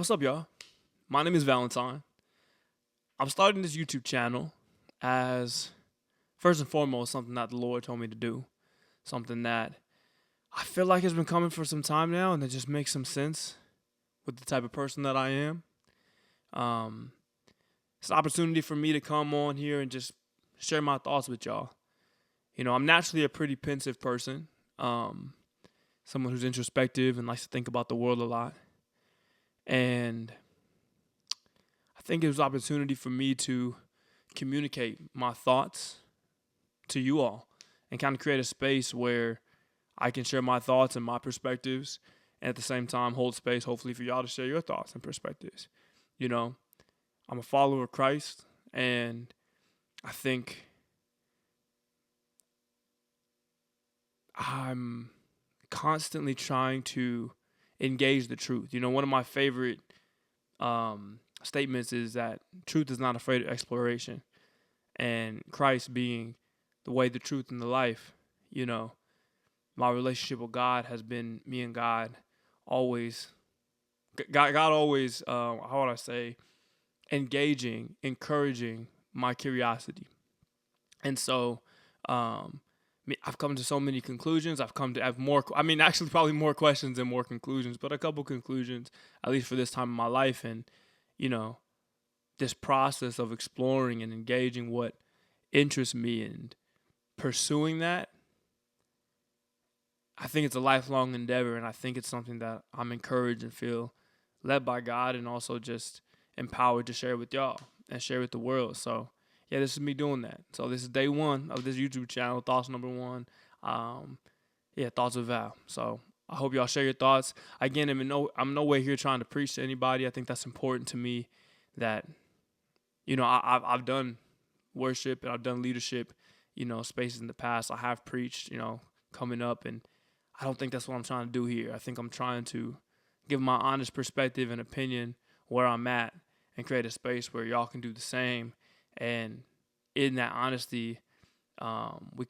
What's up, y'all? My name is Valentine. I'm starting this YouTube channel as first and foremost something that the Lord told me to do, something that I feel like has been coming for some time now, and it just makes some sense with the type of person that I am. Um, it's an opportunity for me to come on here and just share my thoughts with y'all. I'm naturally a pretty pensive person, um, someone who's introspective and likes to think about the world a lot, and I think it was an opportunity for me to communicate my thoughts to you all and kind of create a space where I can share my thoughts and my perspectives and at the same time hold space hopefully for y'all to share your thoughts and perspectives. You know, I'm a follower of Christ, and I think I'm constantly trying to engage the truth. One of my favorite statements is that truth is not afraid of exploration, and Christ being the way, the truth, and the life. You know, my relationship with God has been me and God always. God always, how would I say, engaging, encouraging my curiosity, and so um, I've come to so many conclusions. I've come to have more. I mean, actually, probably more questions and more conclusions, but a couple conclusions, at least for this time in my life, and you know, this process of exploring and engaging what interests me and pursuing that, I think it's a lifelong endeavor, and I think it's something that I'm encouraged and feel led by God, and also just empowered to share with y'all and share with the world. So, yeah, this is me doing that. So this is day one of this YouTube channel, thoughts number one. Um, thoughts with Val. So I hope y'all share your thoughts. Again, I'm no way here trying to preach to anybody. I think that's important to me. That I've done worship and I've done leadership, spaces in the past. I have preached, coming up, and I don't think that's what I'm trying to do here. I think I'm trying to give my honest perspective and opinion where I'm at and create a space where y'all can do the same. And in that honesty,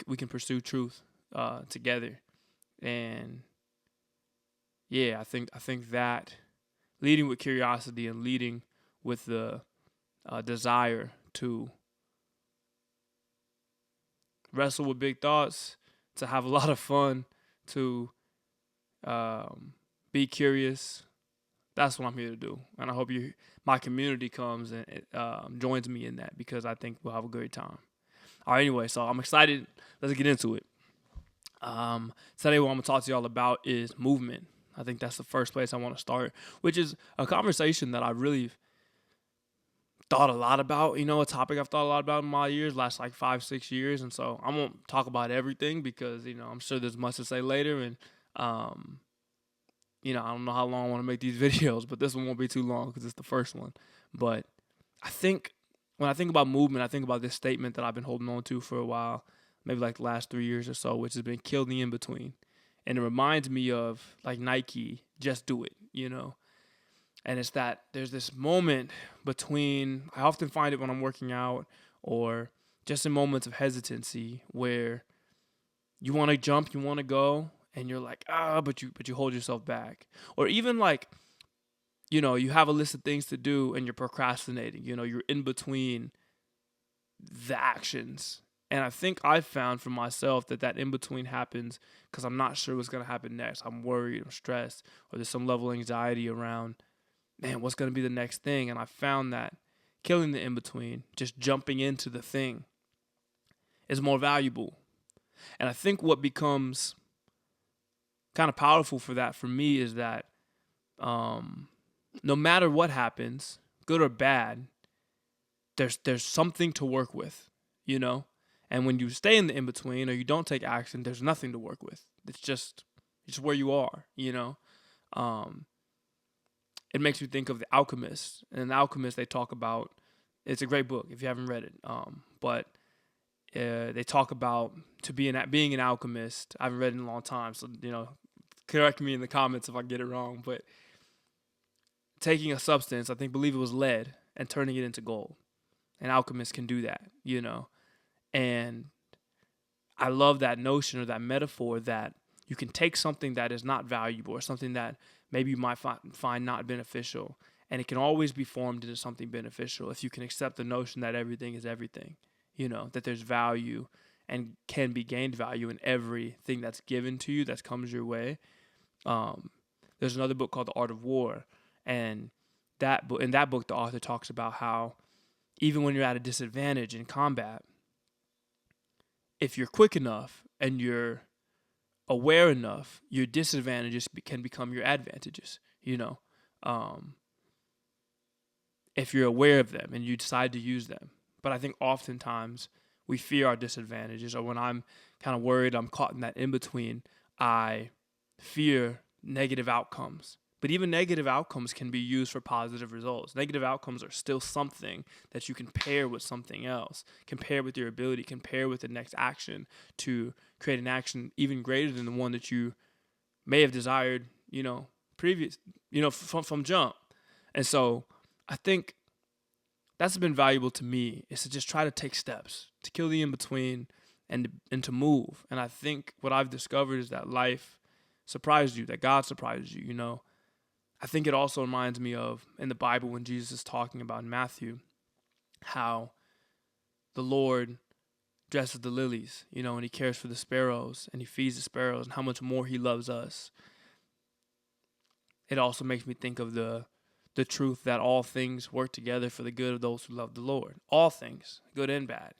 we can pursue truth together. And yeah, I think that leading with curiosity and leading with the desire to wrestle with big thoughts, to have a lot of fun, to be curious. That's what I'm here to do, and I hope my community comes and joins me in that, because I think we'll have a great time. All right, anyway, so I'm excited. Let's get into it. Today, what I'm gonna talk to y'all about is movement. I think that's the first place I want to start, which is a conversation that I really thought a lot about. A topic I've thought a lot about in my years, last like 5-6 years, and so I won't talk about everything because I'm sure there's much to say later, and um, I don't know how long I want to make these videos, but this one won't be too long because it's the first one. But I think when I think about movement, I think about this statement that I've been holding on to for a while, maybe like the last 3 years or so, which has been "kill the in between," and it reminds me of like Nike, "just do it." And it's that there's this moment between, I often find it when I'm working out or just in moments of hesitancy where you want to jump, you want to go, and you're like, but you hold yourself back. Or even like, you have a list of things to do and you're procrastinating, you're in between the actions. And I think I've found for myself that in between happens because I'm not sure what's going to happen next. I'm worried, I'm stressed, or there's some level of anxiety around, man, what's going to be the next thing? And I found that killing the in between, just jumping into the thing, is more valuable. And I think what becomes kind of powerful for that for me is that no matter what happens, good or bad, there's something to work with, you know? And when you stay in the in between or you don't take action, there's nothing to work with. It's just where you are. Um, it makes me think of The Alchemist. And in The Alchemist, they talk about, it's a great book if you haven't read it. But they talk about being an alchemist. I haven't read it in a long time, so correct me in the comments if I get it wrong. But taking a substance, believe it was lead, and turning it into gold. An alchemist can do that. And I love that notion or that metaphor that you can take something that is not valuable or something that maybe you might find not beneficial, And it can always be formed into something beneficial if you can accept the notion that everything is everything, that there's value and can be gained value in everything that's given to you, that comes your way. There's another book called The Art of War. And in that book, the author talks about how even when you're at a disadvantage in combat, if you're quick enough and you're aware enough, your disadvantages can become your advantages, if you're aware of them and you decide to use them. But I think oftentimes we fear our disadvantages, or when I'm kind of worried I'm caught in that in-between, I fear negative outcomes. But even negative outcomes can be used for positive results. Negative outcomes are still something that you can pair with something else, compare with your ability, compare with the next action to create an action even greater than the one that you may have desired, previous, from jump. And so I think that's been valuable to me, is to just try to take steps, to kill the in-between and to move. And I think what I've discovered is that life surprised you, that God surprised you, I think it also reminds me of in the Bible when Jesus is talking about in Matthew how the Lord dresses the lilies, and he cares for the sparrows and he feeds the sparrows, and how much more he loves us. It also makes me think of the truth that all things work together for the good of those who love the Lord. All things, good and bad,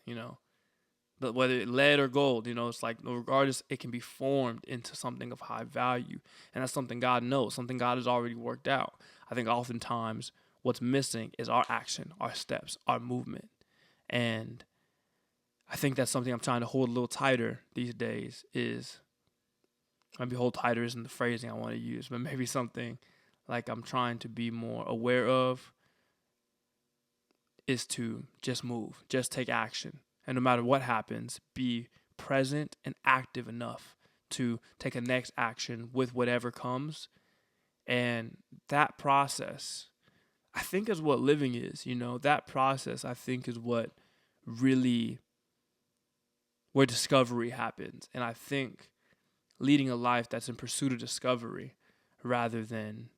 But whether it's lead or gold, it's like regardless, it can be formed into something of high value. And that's something God knows, something God has already worked out. I think oftentimes what's missing is our action, our steps, our movement. And I think that's something I'm trying to hold a little tighter these days maybe hold tighter isn't the phrasing I want to use, but maybe something like I'm trying to be more aware of is to just move, just take action. And no matter what happens, be present and active enough to take a next action with whatever comes. And that process, I think, is what living is. That process, I think, is what really, where discovery happens. And I think leading a life that's in pursuit of discovery rather than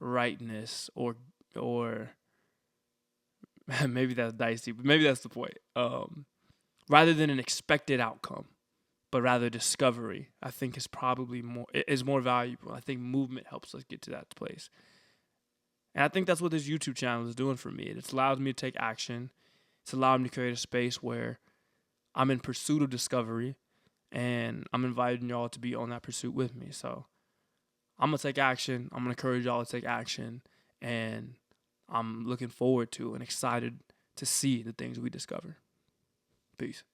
rightness or maybe that's dicey, but maybe that's the point. Rather than an expected outcome, but rather discovery, I think is probably more valuable. I think movement helps us get to that place. And I think that's what this YouTube channel is doing for me. It's allowed me to take action. It's allowed me to create a space where I'm in pursuit of discovery, and I'm inviting y'all to be on that pursuit with me. So I'm going to take action. I'm going to encourage y'all to take action, and I'm looking forward to and excited to see the things we discover. Peace.